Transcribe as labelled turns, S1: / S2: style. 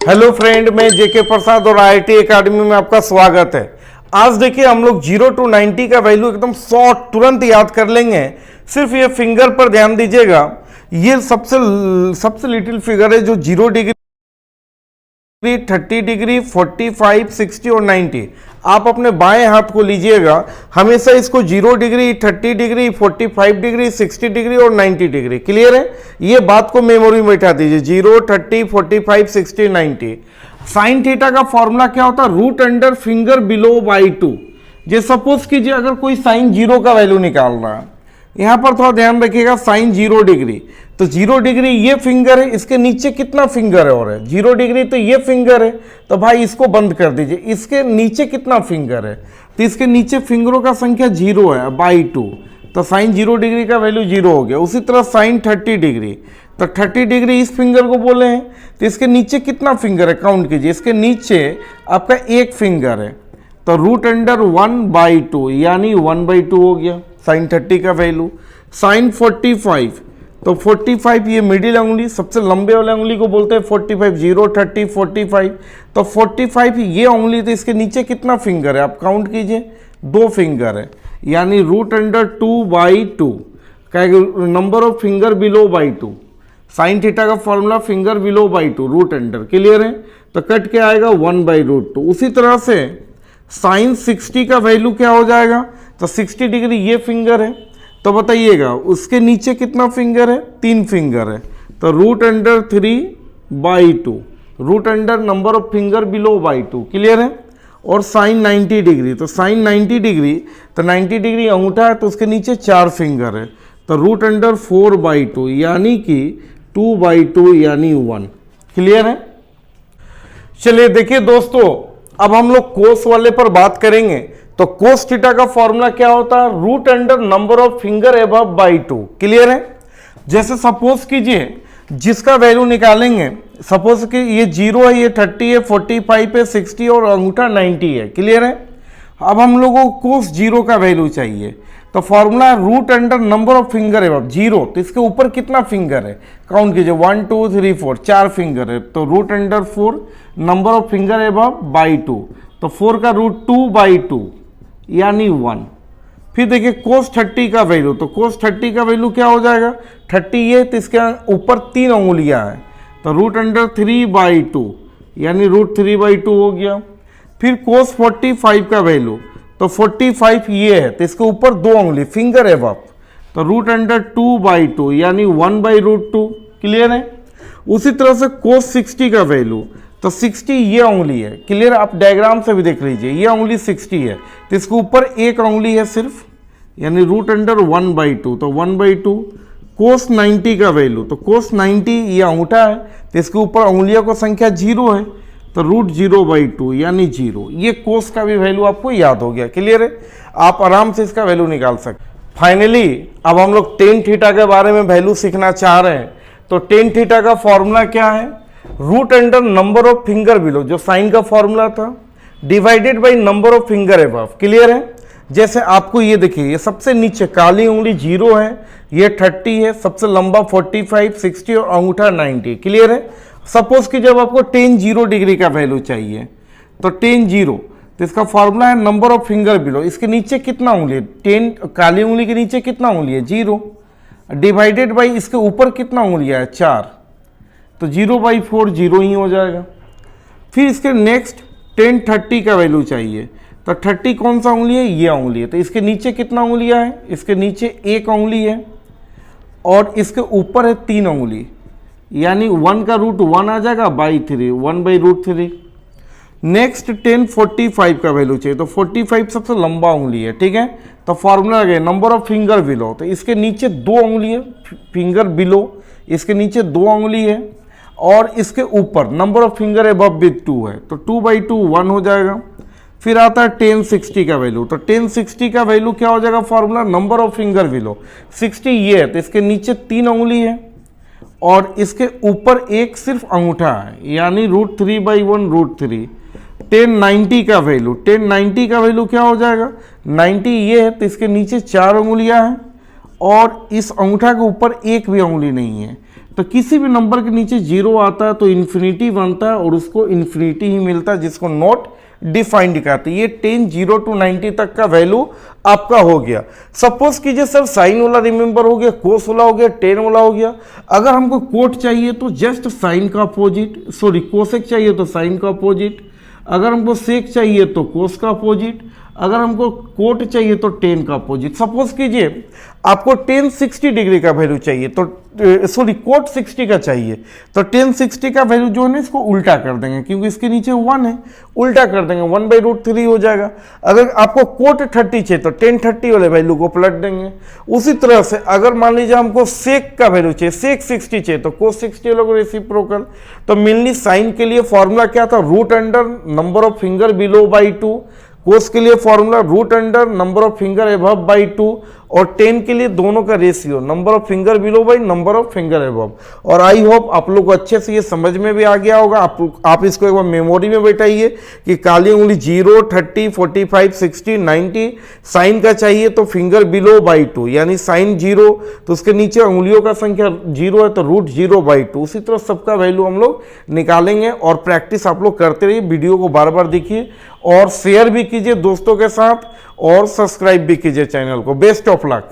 S1: Hello friend, मैं जेके प्रसाद और IIT academy में आपका स्वागत है। आज देखिए हम लोग 0 to 90 का वैल्यू एकदम शॉर्ट तुरंत याद कर लेंगे। सिर्फ ये फिंगर पर ध्यान दीजिएगा। ये सबसे लिटिल फिगर है जो 0 डिग्री, 30 डिग्री, 45, 60 और 90। आप अपने बाएं हाथ को लीजिएगा, हमेशा इसको 0 डिग्री, 30 डिग्री, 45 डिग्री, 60 डिग्री और 90 डिग्री। क्लियर है? ये बात को मेमोरी में बैठा दीजिए। 0, 30, 45, 60, 90। साइन थीटा का फॉर्मूला क्या होता है? Root under finger below by 2। जे सपोज कीजिए अगर कोई साइन 0 का वैल्यू निकाल रहा है, यहां पर थोड़ा ध्यान रखिएगा। साइन 0 डिग्री, तो 0 डिग्री ये फिंगर है, इसके नीचे कितना फिंगर है? और है 0 डिग्री तो ये फिंगर है, तो भाई इसको बंद कर दीजिए। इसके नीचे कितना फिंगर है? तो इसके नीचे फिंगरों का संख्या 0 है बाई 2, तो साइन 0 डिग्री का वैल्यू 0 हो गया। उसी तरह साइन 30 डिग्री, तो 30 डिग्री इस फिंगर को बोले हैं, तो इसके नीचे कितना फिंगर है? काउंट कीजिए। इसके नीचे आपका एक फिंगर है, तो रूट अंडर 1/2 यानी 1/2 हो गया साइन 30 का वैल्यू। साइन 45, तो 45 ये मिडिल उंगली, सबसे लंबे वाले उंगली को बोलते हैं 45। 0, 30, 45, तो 45 ये उंगली, तो इसके नीचे कितना फिंगर है? आप काउंट कीजिए, 2 फिंगर है, यानी रूट अंडर 2/2 का number of finger below by 2। Sine theta का formula finger below by 2, root under. Clear है? तो कट के आएगा 1/√2। उसी तरह से साइन 60 का वैल्यू क्या हो जाएगा? तो 60 डिग्री ये फिंगर है, तो बताइएगा उसके नीचे कितना फिंगर है? 3 फिंगर है, तो root under 3/2, root under number of finger below by 2। Clear है? और साइन 90 डिग्री, तो साइन 90 डिग्री, तो 90 डिग्री अंगूठा है, तो उसके नीचे 4 फिंगर है, तो रूट अंडर 4/2 यानी कि 2/2 यानी 1। क्लियर है? चलिए देखिए दोस्तों, अब हम लोग कोस वाले पर बात करेंगे। तो कोस थीटा का फॉर्मूला क्या होता है? Root under number of finger above by 2। Clear है? जैसे सपोज कीजिए जिसका वैल्यू निकालेंगे, सपोज कि ये 0 है, ये 30 है, 45 है, 60 और अंगूठा 90 है। क्लियर है? अब हम लोगों को कोस 0 का वैल्यू चाहिए, तो formula root under number of finger above 0, तो इसके ऊपर कितना फिंगर है? काउंट कीजिए, 1, 2, 3, 4, 4 फिंगर है, तो root under 4 number of finger above by 2, तो 4 का रूट 2/2 यानी 1। फिर देखिए कोस 30 का वैल्यू, तो कोस 30 का वैल्यू क्या हो जाएगा? 30 ये, तो इसके ऊपर 3 उंगलियां हैं, तो रूट अंडर 3/2 यानी रूट 3/2 हो गया। फिर कोस 45 का वैल्यू, तो 45 ये है, तो इसके ऊपर 2 उंगली फिंगर है बाप, तो रूट अंडर 2/2 यानी 1/√2। क्लियर है? उसी तरह से कोस 60 का वैल्यू, तो 60 ये उंगली है। क्लियर? आप डायग्राम से भी देख लीजिए, ये उंगली 60 है, तो इसके ऊपर एक उंगली है सिर्फ, यानी रूट अंडर 1/2, तो 1/2। कोस 90 का वैल्यू, तो कोस 90 ये अंगूठा है, तो इसके ऊपर उंगलियों का संख्या 0 है, तो रूट 0/2 यानी 0। ये कोस का भी वैल्यू आपको याद हो गया। क्लियर है? आप आराम से इसका वैल्यू निकाल सकते। फाइनली अब हम लोग टेन थीटा के बारे में वैल्यू सीखना चाह रहे हैं। तो टेन थीटा का फॉर्मूला क्या है? Root under number of finger below, जो साइन का फॉर्मूला था, divided by number of finger above. Clear है? जैसे आपको ये देखिए, ये सबसे नीचे काली उंगली 0 है, ये 30 है, सबसे लंबा 45, 60 और अंगूठा 90। क्लियर है? सपोज कि जब आपको 10 0 डिग्री का वैल्यू चाहिए, तो 10 0, तो इसका फॉर्मूला है नंबर ऑफ फिंगर बिलो। इसके नीचे कितना उंगली है? 10, काली उंगली के नीचे कितना उंगली है? 0, डिवाइडेड बाई इसके ऊपर कितना उंगलियां है? 4, तो 0/4 0 ही हो जाएगा। फिर इसके नेक्स्ट 10 30 का वैल्यू चाहिए, तो 30 कौन सा उंगली है? ये उंगली है, तो इसके नीचे कितना उंगलियां है? इसके नीचे एक उंगली है, और इसके ऊपर है 3 उंगली, यानी 1 का रूट 1 आ जाएगा बाई 3, 1/√3। नेक्स्ट 10 45 का वैल्यू चाहिए, तो 45 सबसे लंबा उंगली है। ठीक है? तो फॉर्मूला आ गया नंबर ऑफ फिंगर बिलो, तो इसके नीचे 2 उंगली है फिंगर बिलो, इसके नीचे 2 उंगली है, और इसके ऊपर number of finger above with 2 है, तो 2/2 1 हो जाएगा। फिर आता है 10 60 का वैल्यू, तो 10 60 का वैल्यू क्या हो जाएगा? Formula number of finger below, 60 ये है, तो इसके नीचे 3 उंगली है, और इसके ऊपर एक सिर्फ अंगूठा है, यानी रूट 3/1 √3। 10 90 का वैल्यू, 10 90 का वैल्यू क्या हो जाएगा? 90 ये है, तो इसके नीचे 4 उंगलियां हैं, और इस अंगूठा के ऊपर एक भी उंगली नहीं है, तो किसी भी नंबर के नीचे जीरो आता है तो इन्फिनिटी बनता है और उसको इन्फिनिटी ही मिलता है, जिसको नॉट डिफाइंड दिखाते हैं। ये 10 0 to 90 तक का वैल्यू आपका हो गया। सपोज कीजिए सर साइन वाला रिमेंबर हो गया, कोस वाला हो गया, टेन वाला हो गया। अगर हमको कोट चाहिए तो जस्ट साइन का अपोजिट, सॉरी कोसेक चाहिए तो साइन का अपोजिट, अगर हमको सेक चाहिए तो कोस का अपोजिट, अगर हमको कोट चाहिए तो टेन का अपोजिट। सपोज कीजिए आपको टेन 60 डिग्री का वैल्यू चाहिए तो सॉरी कोट 60 का चाहिए तो टेन 60 का वैल्यू जो है ना इसको उल्टा कर देंगे, क्योंकि इसके नीचे 1 है, उल्टा कर देंगे 1/√3 हो जाएगा। अगर आपको कोट 30 चाहिए तो टेन 30 वाले वैल्यू को पलट देंगे। उसी तरह से अगर मान लीजिए हमको सेक का वैल्यू चाहिए, सेक 60 चाहिए तो कोस 60 वालों को रेसिप्रोकल। तो मेनली साइन के लिए फॉर्मूला क्या था, root under number of finger below by 2, cos के लिए formula root under number of finger above by 2, और टेन के लिए दोनों का ratio number of finger below by number of finger above. और आई होप आप लोग को अच्छे से ये समझ में भी आ गया होगा। आप इसको एक बार मेमोरी में बैठाइए कि काली उंगली 0, 30, 45, 60, 90, साइन का चाहिए तो फिंगर बिलो बाई 2, यानी साइन 0 तो उसके नीचे उंगलियों का संख्या 0 है तो √0/2। उसी तरह सबका वैल्यू हम लोग निकालेंगे और प्रैक्टिस आप लोग करते रहिए। वीडियो को बार बार देखिए और शेयर भी कीजिए दोस्तों के साथ और सब्सक्राइब भी कीजिए चैनल को। Best of luck.